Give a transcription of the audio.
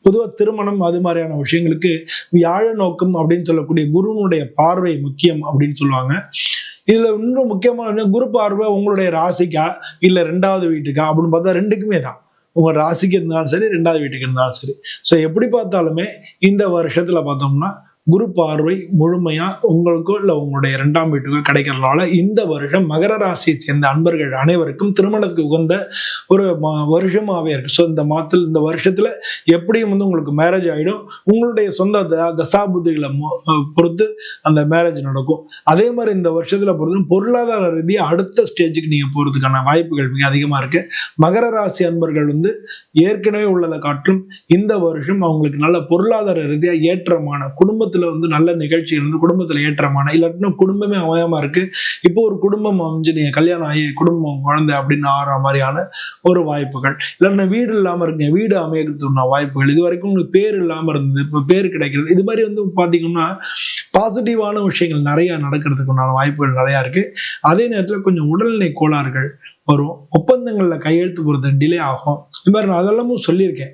பொதுவா திருமணம் அது மாதிரியான விஷயங்களுக்கு வியாழ நோக்கம் அப்படின்னு சொல்லக்கூடிய குருனுடைய பார்வை முக்கியம் அப்படின்னு சொல்லுவாங்க. இதுல இன்னும் முக்கியமான குரு பார்வை உங்களுடைய ராசிக்கா இல்ல 2வது வீட்டுக்கா அப்படின்னு பார்த்தா 2க்குமே தான். உங்க ராசிக்கு இருந்தாலும் சரி, 2வது வீட்டுக்கு இருந்தாலும் சரி. ஸோ எப்படி பார்த்தாலுமே இந்த வருஷத்துல பார்த்தோம்னா குரு பார்வை முழுமையா உங்களுக்கோ இல்ல உங்களுடைய 2ஆம் வீட்டுக்கோ கிடைக்கிறதுனால இந்த வருஷம் மகர ராசியை சேர்ந்த அன்பர்கள் அனைவருக்கும் திருமணத்துக்கு உகந்த ஒரு வருஷமாவே இருக்கு. ஸோ இந்த வருஷத்துல எப்படியும் உங்களுக்கு மேரேஜ் ஆயிடும். உங்களுடைய சொந்த தசாபுத்திகளை பொறுத்து அந்த மேரேஜ் நடக்கும். அதே மாதிரி இந்த வருஷத்துல பொறுத்து பொருளாதார ரீதியா அடுத்த ஸ்டேஜுக்கு நீங்க போறதுக்கான வாய்ப்புகள் மிக அதிகமா இருக்கு. மகர ராசி அன்பர்கள் ஏற்கனவே உள்ளதை காட்டிலும் இந்த வருஷம் அவங்களுக்கு நல்ல பொருளாதார ரீதியா ஏற்றமான குடும்பத்துல நல்ல நிகழ்ச்சிகள் குடும்பத்துல ஏற்றமான இல்லாட்டினா குடும்பமே அமையாம இருக்கு. இப்போ ஒரு குடும்பம் அமைஞ்சு நீங்க கல்யாணம் ஆகி குடும்பம் குழந்தை அப்படின்னு ஆற மாதிரியான ஒரு வாய்ப்புகள், இல்லைன்னா வீடு இல்லாம இருக்கீங்க வீடு அமையறதுக்கான வாய்ப்புகள், இது வரைக்கும் உங்களுக்கு பேர் இல்லாம இருந்தது இப்ப பேர் கிடைக்கிறது, இது மாதிரி பாத்தீங்கன்னா பாசிட்டிவான விஷயங்கள் நிறைய நடக்கிறதுக்குண்டான வாய்ப்புகள் நிறைய இருக்கு. அதே நேரத்துல கொஞ்சம் உடல்நிலை கோளாறுகள் வரும். ஒப்பந்தங்கள்ல கையெழுத்து போறது டிலே ஆகும். இது மாதிரி நான் அதெல்லாமும் சொல்லியிருக்கேன்.